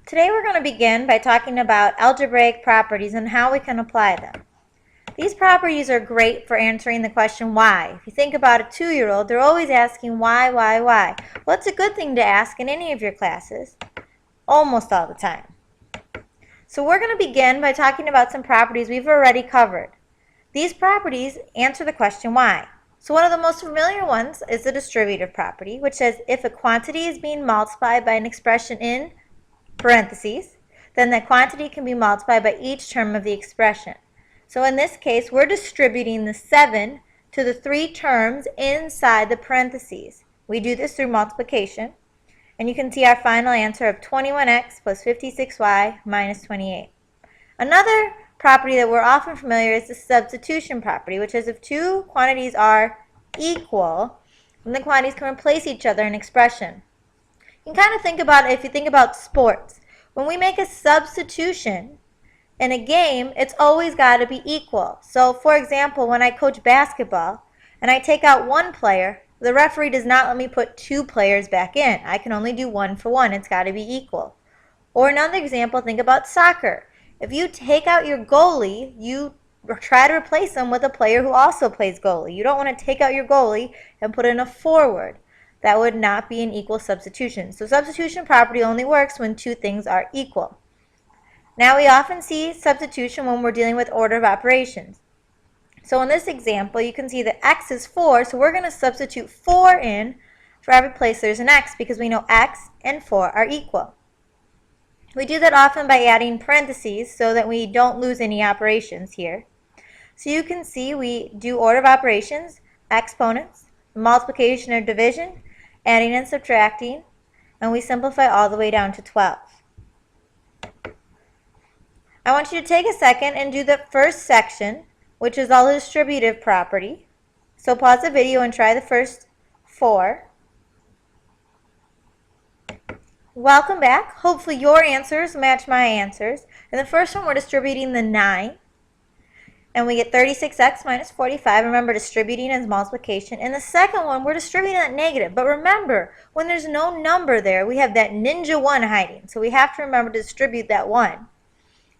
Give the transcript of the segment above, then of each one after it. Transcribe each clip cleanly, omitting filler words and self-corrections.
Today we're going to begin by talking about algebraic properties and how we can apply them. These properties are great for answering the question why. If you think about a 2-year-old, they're always asking why. Well, it's a good thing to ask in any of your classes, almost all the time. So we're going to begin by talking about some properties we've already covered. These properties answer the question why. So one of the most familiar ones is the distributive property, which says if a quantity is being multiplied by an expression in parentheses, then that quantity can be multiplied by each term of the expression. So in this case, we're distributing the 7 to the 3 terms inside the parentheses. We do this through multiplication, and you can see our final answer of 21x plus 56y minus 28. Another property that we're often familiar is the substitution property, which is if two quantities are equal, then the quantities can replace each other in expression. You can kind of think about it if you think about sports. When we make a substitution in a game, it's always got to be equal. So for example, when I coach basketball and I take out one player, the referee does not let me put 2 players back in. I can only do 1 for 1. It's got to be equal. Or another example, think about soccer. If you take out your goalie, you try to replace them with a player who also plays goalie. You don't want to take out your goalie and put in a forward. That would not be an equal substitution. So substitution property only works when 2 things are equal. Now we often see substitution when we're dealing with order of operations. So in this example, you can see that x is 4, so we're going to substitute 4 in for every place there's an x because we know x and 4 are equal. We do that often by adding parentheses so that we don't lose any operations here. So you can see we do order of operations, exponents, multiplication or division, adding and subtracting, and we simplify all the way down to 12. I want you to take a second and do the first section, which is all the distributive property. So pause the video and try the first 4. Welcome back. Hopefully your answers match my answers. In the first one, we're distributing the 9. And we get 36x minus 45. Remember, distributing is multiplication. In the second one, we're distributing that negative. But remember, when there's no number there, we have that ninja 1 hiding. So we have to remember to distribute that 1.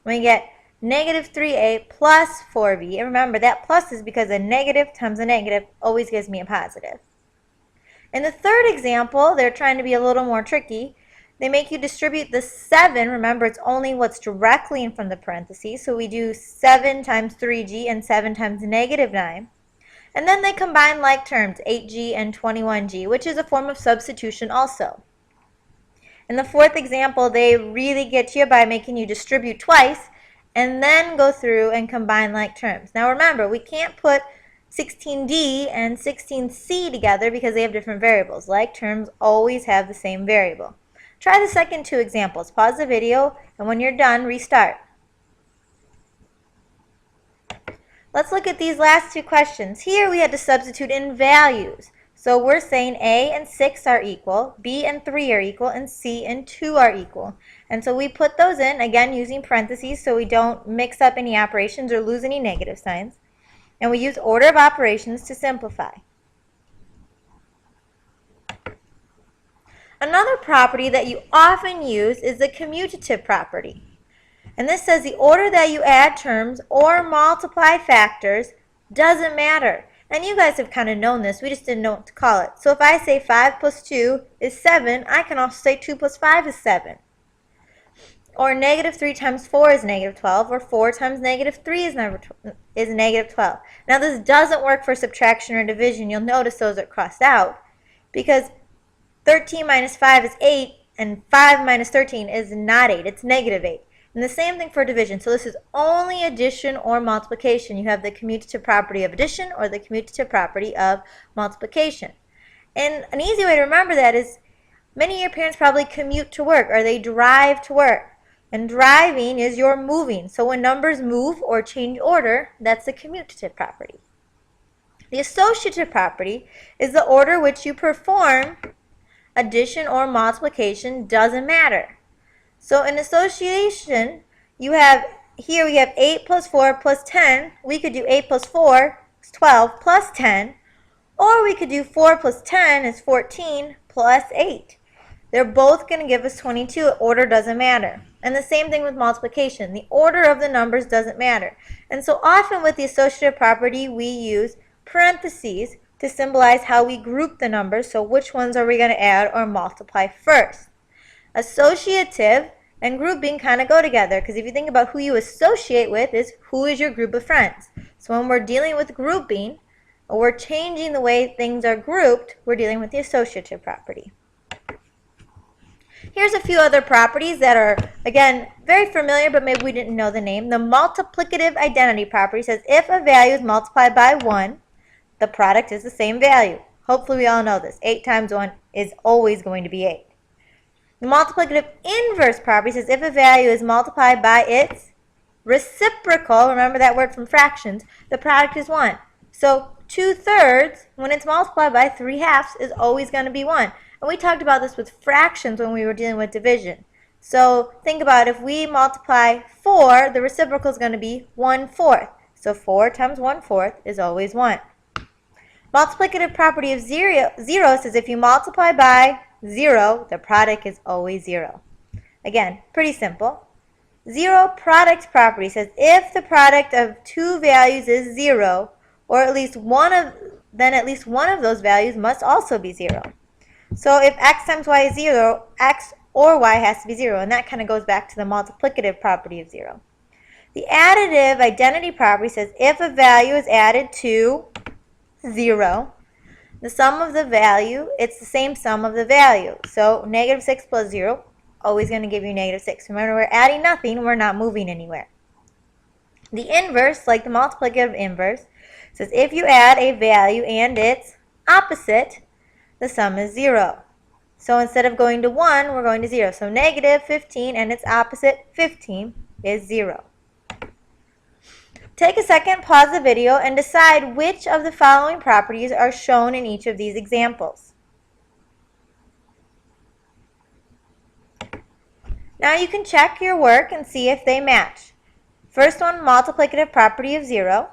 We get negative 3a plus 4b. And remember, that plus is because a negative times a negative always gives me a positive. In the third example, they're trying to be a little more tricky. They make you distribute the 7. Remember, it's only what's directly in front of the parentheses. So we do 7 times 3g and 7 times negative 9. And then they combine like terms, 8g and 21g, which is a form of substitution also. In the fourth example, they really get you by making you distribute twice and then go through and combine like terms. Now remember, we can't put 16d and 16c together because they have different variables. Like terms always have the same variable. Try the second 2 examples. Pause the video, and when you're done, restart. Let's look at these last 2 questions. Here we had to substitute in values. So we're saying A and 6 are equal, B and 3 are equal, and C and 2 are equal. And so we put those in, again using parentheses so we don't mix up any operations or lose any negative signs. And we use order of operations to simplify. Another property that you often use is the commutative property. And this says the order that you add terms or multiply factors doesn't matter. And you guys have kind of known this, we just didn't know what to call it. So if I say 5 plus 2 is 7, I can also say 2 plus 5 is 7. Or negative 3 times 4 is negative 12, or 4 times negative 3 is negative 12. Now this doesn't work for subtraction or division. You'll notice those are crossed out because 13 minus 5 is 8, and 5 minus 13 is not 8. It's negative 8. And the same thing for division. So this is only addition or multiplication. You have the commutative property of addition or the commutative property of multiplication. And an easy way to remember that is many of your parents probably commute to work or they drive to work. And driving is you're moving. So when numbers move or change order, that's the commutative property. The associative property is the order which you perform addition or multiplication doesn't matter. So in association, you have here we have 8 plus 4 plus 10. We could do 8 plus 4 is 12 plus 10. Or we could do 4 plus 10 is 14 plus 8. They're both going to give us 22. Order doesn't matter. And the same thing with multiplication. The order of the numbers doesn't matter. And so often with the associative property, we use parentheses to symbolize how we group the numbers. So which ones are we going to add or multiply first? Associative and grouping kind of go together, because if you think about who you associate with is who is your group of friends. So when we're dealing with grouping, or we're changing the way things are grouped, we're dealing with the associative property. Here's a few other properties that are, again, very familiar, but maybe we didn't know the name. The multiplicative identity property says if a value is multiplied by 1, the product is the same value. Hopefully we all know this. 8 times 1 is always going to be 8. The multiplicative inverse property says if a value is multiplied by its reciprocal, remember that word from fractions, the product is 1. So 2/3, when it's multiplied by 3/2, is always going to be 1. And we talked about this with fractions when we were dealing with division. So think about if we multiply 4, the reciprocal is going to be 1/4. So 4 times 1/4 is always 1. Multiplicative property of 0 says if you multiply by 0, the product is always 0. Again, pretty simple. 0 product property says if the product of two values is 0, or at least one of those values must also be 0. So if x times y is 0, x or y has to be 0, and that kind of goes back to the multiplicative property of 0. The additive identity property says if a value is added to 0, the sum of the value, it's the same sum of the value. So negative 6 plus 0, always going to give you negative 6. Remember, we're adding nothing, we're not moving anywhere. The inverse, like the multiplicative inverse, says if you add a value and its opposite, the sum is 0. So instead of going to 1, we're going to 0. So negative 15 and its opposite, 15, is 0. Take a second, pause the video, and decide which of the following properties are shown in each of these examples. Now you can check your work and see if they match. First one, multiplicative property of 0.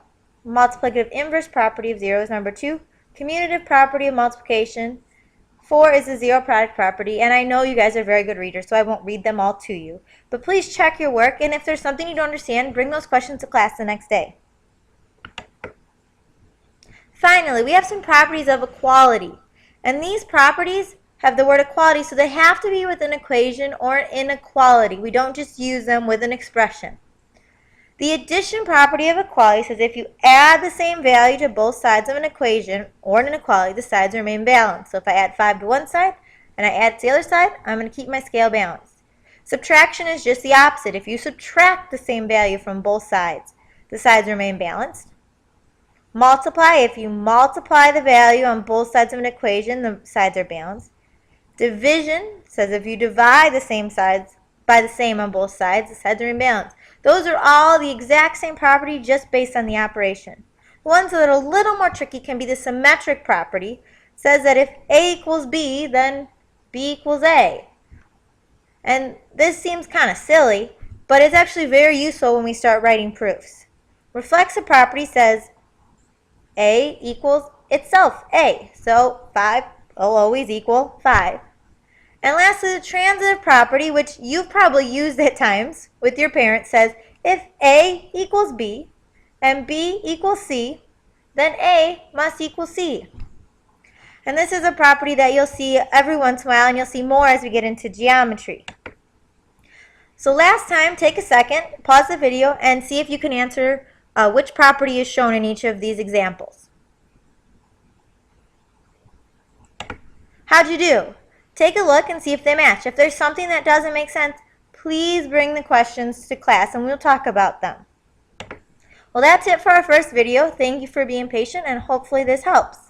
Multiplicative inverse property of 0 is number 2. Commutative property of multiplication. 4 is the 0 product property, and I know you guys are very good readers, so I won't read them all to you. But please check your work, and if there's something you don't understand, bring those questions to class the next day. Finally, we have some properties of equality, and these properties have the word equality, so they have to be with an equation or an inequality. We don't just use them with an expression. The addition property of equality says if you add the same value to both sides of an equation or an inequality, the sides remain balanced. So if I add 5 to one side and I add to the other side, I'm going to keep my scale balanced. Subtraction is just the opposite. If you subtract the same value from both sides, the sides remain balanced. Multiply, if you multiply the value on both sides of an equation, the sides are balanced. Division says if you divide the same sides by the same on both sides, the sides remain balanced. Those are all the exact same property, just based on the operation. The ones that are a little more tricky can be the symmetric property. It says that if A equals B, then B equals A. And this seems kind of silly, but it's actually very useful when we start writing proofs. Reflexive property says A equals itself A. So 5 will always equal 5. And lastly, the transitive property, which you've probably used at times with your parents, says if A equals B and B equals C, then A must equal C. And this is a property that you'll see every once in a while, and you'll see more as we get into geometry. So last time, take a second, pause the video, and see if you can answer which property is shown in each of these examples. How'd you do? Take a look and see if they match. If there's something that doesn't make sense, please bring the questions to class and we'll talk about them. Well, that's it for our first video. Thank you for being patient, and hopefully this helps.